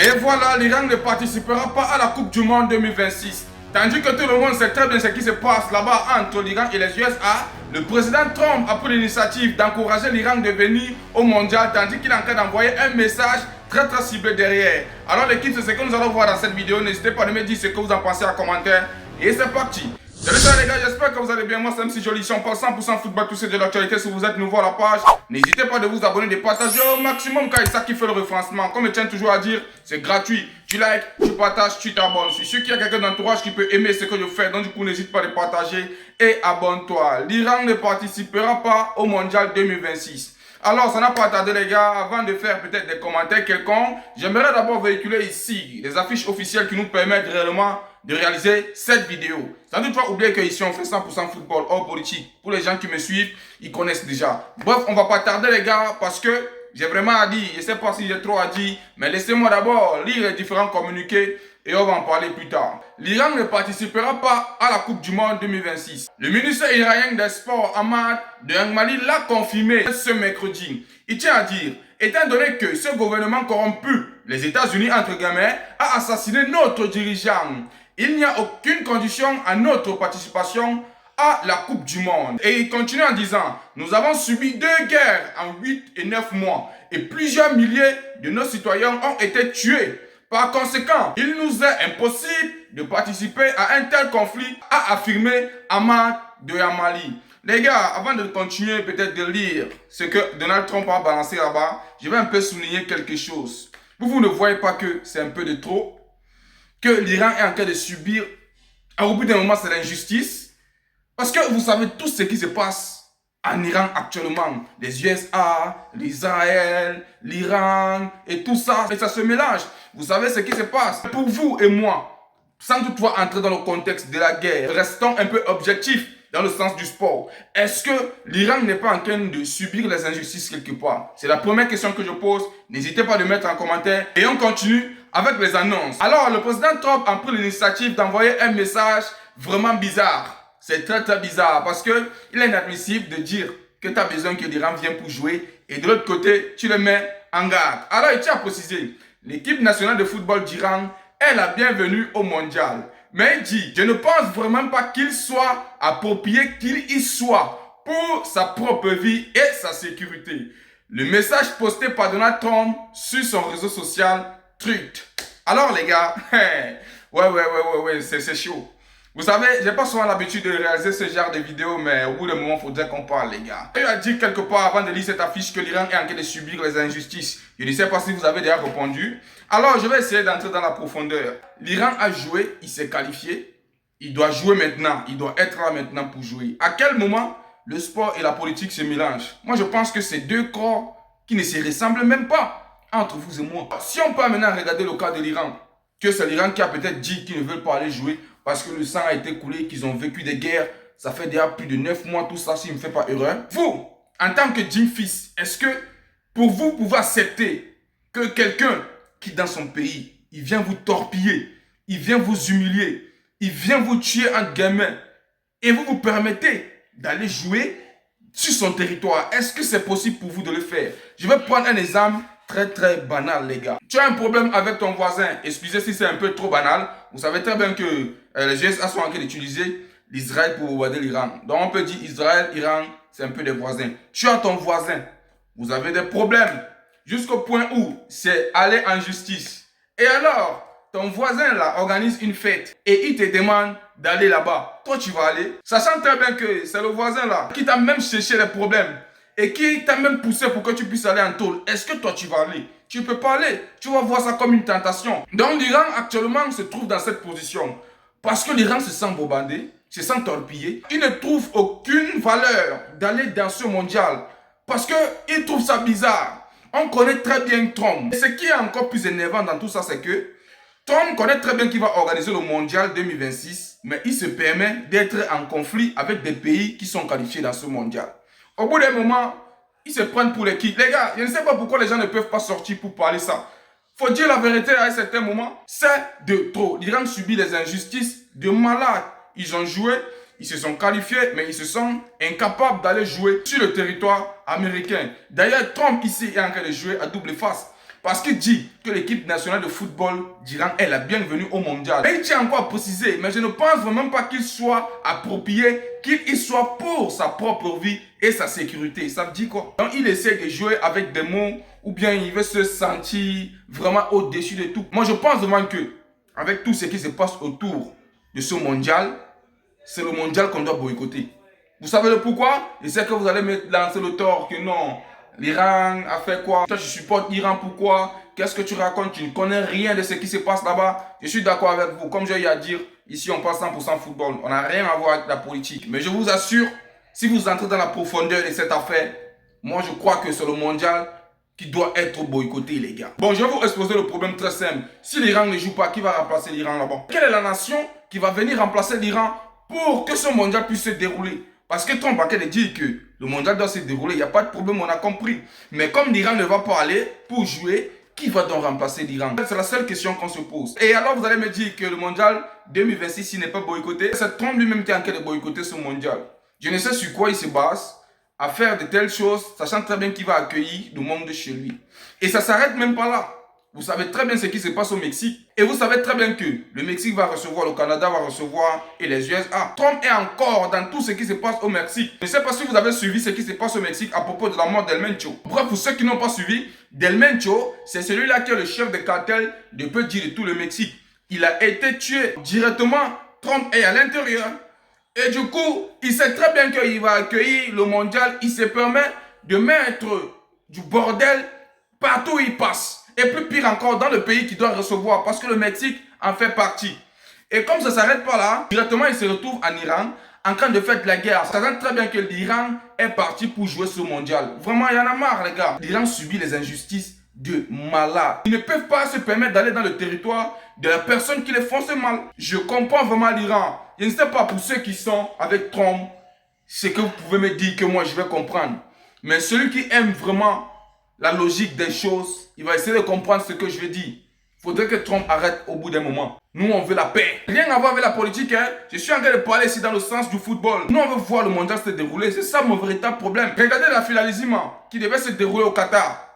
Et voilà, l'Iran ne participera pas à la Coupe du Monde 2026. Tandis que tout le monde sait très bien ce qui se passe là-bas entre l'Iran et les USA, le président Trump a pris l'initiative d'encourager l'Iran de venir au mondial, tandis qu'il est en train d'envoyer un message très ciblé derrière. Alors l'équipe, c'est ce que nous allons voir dans cette vidéo. N'hésitez pas à me dire ce que vous en pensez en commentaire. Et c'est parti. Salut les gars, j'espère que vous allez bien. Moi c'est MC Joli, on parle 100% football, tout c'est de l'actualité. Si vous êtes nouveau à la page, n'hésitez pas de vous abonner, de partager au maximum car c'est ça qui fait le référencement. Comme je tiens toujours à dire, c'est gratuit. Tu likes, tu partages, tu t'abonnes. Je suis sûr qu'il y a quelqu'un d'entourage qui peut aimer ce que je fais. Donc du coup, n'hésite pas à partager et abonne-toi. L'Iran ne participera pas au mondial 2026. Alors, ça n'a pas tardé les gars, avant de faire peut-être des commentaires quelconques, j'aimerais d'abord véhiculer ici les affiches officielles qui nous permettent réellement de réaliser cette vidéo. Sans toutefois oublier qu'ici on fait 100% football hors politique. Pour les gens qui me suivent, ils connaissent déjà. Bref, on va pas tarder les gars parce que j'ai vraiment à dire, je sais pas si j'ai trop à dire, mais laissez-moi d'abord lire les différents communiqués et on va en parler plus tard. L'Iran ne participera pas à la Coupe du Monde 2026. Le ministre iranien des Sports, Ahmad Dehangmali, l'a confirmé ce mercredi. Il tient à dire, étant donné que ce gouvernement corrompu, les États-Unis entre guillemets, a assassiné notre dirigeant, il n'y a aucune condition à notre participation à la Coupe du Monde. Et il continue en disant, nous avons subi 2 guerres en 8 et 9 mois et plusieurs milliers de nos citoyens ont été tués. Par conséquent, il nous est impossible de participer à un tel conflit, a affirmé Ahmad Dehangmali. Les gars, avant de continuer peut-être de lire ce que Donald Trump a balancé là-bas, je vais un peu souligner quelque chose. Vous ne voyez pas que c'est un peu de trop? Que l'Iran est en train de subir, au bout d'un moment, c'est l'injustice? Parce que vous savez tout ce qui se passe en Iran actuellement. Les USA, l'Israël, l'Iran et tout ça. Et ça se mélange. Vous savez ce qui se passe. Pour vous et moi, sans toutefois entrer dans le contexte de la guerre, restons un peu objectifs dans le sens du sport. Est-ce que l'Iran n'est pas en train de subir les injustices quelque part? C'est la première question que je pose. N'hésitez pas à le mettre en commentaire. Et on continue avec les annonces. Alors, le président Trump a pris l'initiative d'envoyer un message vraiment bizarre. C'est très bizarre parce que il est inadmissible de dire que tu as besoin que l'Iran vienne pour jouer et de l'autre côté, tu le mets en garde. Alors, il tient à préciser, l'équipe nationale de football d'Iran est la bienvenue au mondial. Mais il dit, je ne pense vraiment pas qu'il soit approprié qu'il y soit pour sa propre vie et sa sécurité. Le message posté par Donald Trump sur son réseau social Truth. Alors les gars, ouais, c'est chaud. Vous savez, j'ai pas souvent l'habitude de réaliser ce genre de vidéos, mais au bout d'un moment, il faudrait qu'on parle, les gars. Il a dit quelque part avant de lire cette affiche que l'Iran est en train de subir les injustices. Je ne sais pas si vous avez déjà répondu. Alors, je vais essayer d'entrer dans la profondeur. L'Iran a joué, il s'est qualifié. Il doit jouer maintenant. Il doit être là maintenant pour jouer. À quel moment le sport et la politique se mélangent? Moi, je pense que c'est deux corps qui ne se ressemblent même pas entre vous et moi. Si on peut maintenant regarder le cas de l'Iran, que c'est l'Iran qui a peut-être dit qu'ils ne veulent pas aller jouer parce que le sang a été coulé, qu'ils ont vécu des guerres. Ça fait déjà plus de 9 mois, tout ça, si je ne me fais pas erreur. Vous, en tant que Jim Fils, est-ce que pour vous pouvez accepter que quelqu'un qui dans son pays, il vient vous torpiller, il vient vous humilier, il vient vous tuer en gamin et vous vous permettez d'aller jouer sur son territoire? Est-ce que c'est possible pour vous de le faire? Je vais prendre un exemple très banal, les gars. Tu as un problème avec ton voisin. Excusez si c'est un peu trop banal. Vous savez très bien que les USA sont en train d'utiliser l'Israël pour bombarder l'Iran. Donc on peut dire Israël, Iran, c'est un peu des voisins. Tu as ton voisin. Vous avez des problèmes. Jusqu'au point où c'est aller en justice. Et alors, ton voisin là organise une fête et il te demande d'aller là-bas. Toi, tu vas aller. Sachant très bien que c'est le voisin là qui t'a même cherché les problèmes et qui t'a même poussé pour que tu puisses aller en tôle. Est-ce que toi, tu vas aller? Tu ne peux pas aller. Tu vas voir ça comme une tentation. Donc, l'Iran actuellement se trouve dans cette position. Parce que l'Iran se sent bombardé, se sent torpillé. Il ne trouve aucune valeur d'aller dans ce mondial. Parce qu'il trouve ça bizarre. On connaît très bien Trump. Et ce qui est encore plus énervant dans tout ça, c'est que Trump connaît très bien qu'il va organiser le mondial 2026. Mais il se permet d'être en conflit avec des pays qui sont qualifiés dans ce mondial. Au bout d'un moment, ils se prennent pour les qui? Les gars, je ne sais pas pourquoi les gens ne peuvent pas sortir pour parler ça. Faut dire la vérité à un certain moment, c'est de trop. L'Iran subit les injustices de malades. Ils ont joué, ils se sont qualifiés, mais ils se sont incapables d'aller jouer sur le territoire américain. D'ailleurs, Trump ici est en train de jouer à double face. Parce qu'il dit que l'équipe nationale de football d'Iran est la bienvenue au mondial. Et il tient encore à préciser, mais je ne pense vraiment pas qu'il soit approprié, qu'il y soit pour sa propre vie et sa sécurité. Ça veut dire quoi? Donc il essaie de jouer avec des mots ou bien il veut se sentir vraiment au-dessus de tout. Moi je pense vraiment que, avec tout ce qui se passe autour de ce mondial, c'est le mondial qu'on doit boycotter. Vous savez le pourquoi? Je sais que vous allez me lancer le tort que non. L'Iran a fait quoi? Toi, je supporte l'Iran, pourquoi? Qu'est-ce que tu racontes? Tu ne connais rien de ce qui se passe là-bas. Je suis d'accord avec vous. Comme j'ai eu à dire, ici on passe 100% football. On n'a rien à voir avec la politique. Mais je vous assure, si vous entrez dans la profondeur de cette affaire, moi je crois que c'est le mondial qui doit être boycotté, les gars. Bon, je vais vous exposer le problème très simple. Si l'Iran ne joue pas, qui va remplacer l'Iran là-bas? Quelle est la nation qui va venir remplacer l'Iran pour que ce mondial puisse se dérouler? Parce que Trump a qu'à dire que le mondial doit se dérouler, il n'y a pas de problème, on a compris. Mais comme l'Iran ne va pas aller pour jouer, qui va donc remplacer l'Iran? C'est la seule question qu'on se pose. Et alors vous allez me dire que le mondial 2026, il n'est pas boycotté. C'est Trump lui-même qui est en train de boycotter ce mondial. Je ne sais sur quoi il se base à faire de telles choses, sachant très bien qu'il va accueillir le monde chez lui. Et ça ne s'arrête même pas là. Vous savez très bien ce qui se passe au Mexique. Et vous savez très bien que le Mexique va recevoir, le Canada va recevoir et les USA. Trump est encore dans tout ce qui se passe au Mexique. Je ne sais pas si vous avez suivi ce qui se passe au Mexique à propos de la mort d'El Mencho. Bref, pour ceux qui n'ont pas suivi, Del Mencho, c'est celui-là qui est le chef de cartel de peu dire de tout le Mexique. Il a été tué directement. Trump est à l'intérieur. Et du coup, il sait très bien qu'il va accueillir le mondial. Il se permet de mettre du bordel partout où il passe. Et plus pire encore, dans le pays qui doit recevoir, parce que le Mexique en fait partie. Et comme ça ne s'arrête pas là, directement il se retrouve en Iran, en train de faire de la guerre. Ça sent très bien que l'Iran est parti pour jouer ce mondial. Vraiment, il y en a marre, les gars. L'Iran subit les injustices de malades. Ils ne peuvent pas se permettre d'aller dans le territoire de la personne qui les font ce mal. Je comprends vraiment l'Iran. Je ne sais pas pour ceux qui sont avec Trump, ce que vous pouvez me dire que moi je vais comprendre. Mais celui qui aime vraiment la logique des choses, il va essayer de comprendre ce que je veux dire. Il faudrait que Trump arrête au bout d'un moment. Nous, on veut la paix. Rien à voir avec la politique, hein. Je suis en train de parler ici dans le sens du football. Nous, on veut voir le mondial se dérouler. C'est ça mon véritable problème. Regardez la finalisme qui devait se dérouler au Qatar.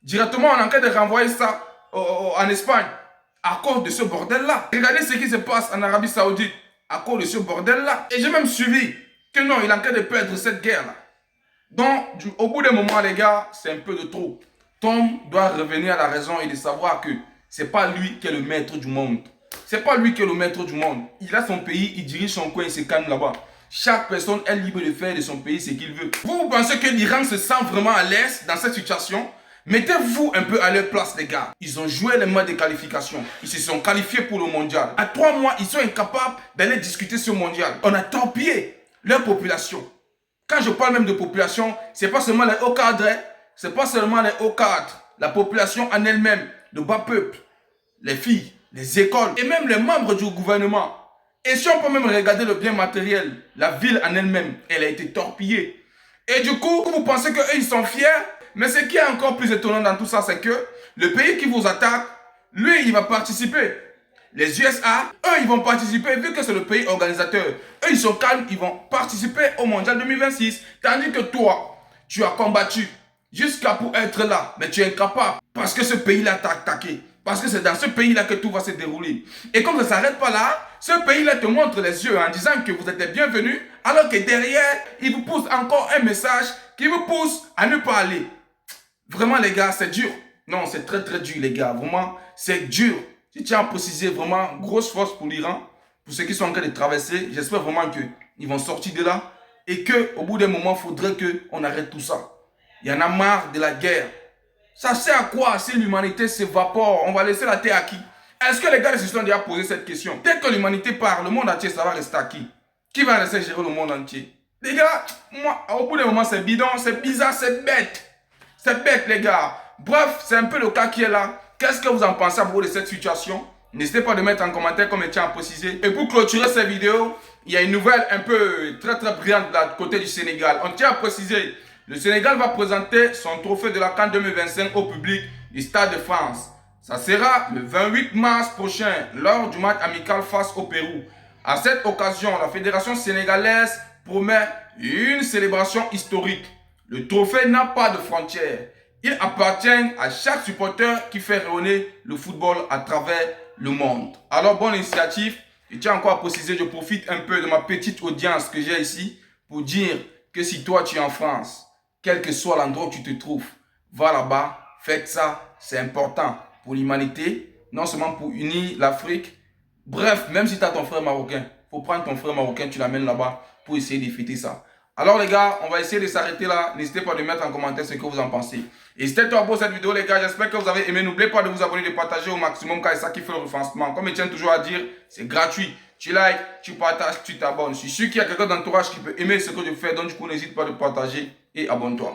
Directement, on est en train de renvoyer ça en Espagne à cause de ce bordel-là. Regardez ce qui se passe en Arabie Saoudite à cause de ce bordel-là. Et j'ai même suivi que non, il est en train de perdre cette guerre-là. Donc, au bout d'un moment, les gars, c'est un peu de trop. Tom doit revenir à la raison et de savoir que c'est pas lui qui est le maître du monde. C'est pas lui qui est le maître du monde. Il a son pays, il dirige son coin, il se calme là-bas. Chaque personne est libre de faire de son pays ce qu'il veut. Vous pensez que l'Iran se sent vraiment à l'aise dans cette situation? Mettez-vous un peu à leur place, les gars. Ils ont joué les mois de qualification. Ils se sont qualifiés pour le mondial. À 3 mois, ils sont incapables d'aller discuter ce mondial. On a torpillé leur population. Quand je parle même de population, c'est pas seulement les hauts cadres, c'est pas seulement les hauts cadres. La population en elle-même, le bas peuple, les filles, les écoles et même les membres du gouvernement. Et si on peut même regarder le bien matériel, la ville en elle-même, elle a été torpillée. Et du coup, vous pensez qu'eux, ils sont fiers? Mais ce qui est encore plus étonnant dans tout ça, c'est que le pays qui vous attaque, lui, il va participer. Les USA, eux, ils vont participer, vu que c'est le pays organisateur. Eux, ils sont calmes, ils vont participer au mondial 2026. Tandis que toi, tu as combattu jusqu'à pour être là, mais tu es incapable. Parce que ce pays-là t'a attaqué. Parce que c'est dans ce pays-là que tout va se dérouler. Et comme ça ne s'arrête pas là, ce pays-là te montre les yeux en disant que vous êtes les bienvenus, alors que derrière, il vous pousse encore un message qui vous pousse à ne pas aller. Vraiment, les gars, c'est dur. Non, c'est très, très dur, les gars. Vraiment, c'est dur. Je tiens à préciser vraiment, grosse force pour l'Iran, pour ceux qui sont en train de traverser. J'espère vraiment qu'ils vont sortir de là et qu'au bout d'un moment, il faudrait qu'on arrête tout ça. Il y en a marre de la guerre. Ça sert à quoi si l'humanité s'évapore? On va laisser la terre à qui? Est-ce que les gars se sont déjà posé cette question? Dès que l'humanité part, le monde entier, ça va rester à qui? Qui va rester gérer le monde entier? Les gars, moi, au bout d'un moment, c'est bidon, c'est bizarre, c'est bête. C'est bête, les gars. Bref, c'est un peu le cas qui est là. Qu'est-ce que vous en pensez à propos de cette situation? N'hésitez pas à mettre en commentaire comme je tiens à préciser. Et pour clôturer cette vidéo, il y a une nouvelle un peu très brillante de la côté du Sénégal. On tient à préciser, le Sénégal va présenter son trophée de la CAN 2025 au public du Stade de France. Ça sera le 28 mars prochain, lors du match amical face au Pérou. À cette occasion, la fédération sénégalaise promet une célébration historique. Le trophée n'a pas de frontières. Il appartient à chaque supporter qui fait rayonner le football à travers le monde. Alors, bonne initiative. Je tiens encore à préciser, je profite un peu de ma petite audience que j'ai ici pour dire que si toi tu es en France, quel que soit l'endroit où tu te trouves, va là-bas, faites ça, c'est important pour l'humanité, non seulement pour unir l'Afrique. Bref, même si tu as ton frère marocain, il faut prendre ton frère marocain, tu l'amènes là-bas pour essayer de fêter ça. Alors les gars, on va essayer de s'arrêter là. N'hésitez pas à mettre en commentaire ce que vous en pensez. Et c'était tout pour cette vidéo les gars. J'espère que vous avez aimé. N'oubliez pas de vous abonner, de partager au maximum car c'est ça qui fait le référencement. Comme je tiens toujours à dire, c'est gratuit. Tu likes, tu partages, tu t'abonnes. Je suis sûr qu'il y a quelqu'un d'entourage qui peut aimer ce que je fais. Donc du coup, n'hésite pas de partager et abonne-toi.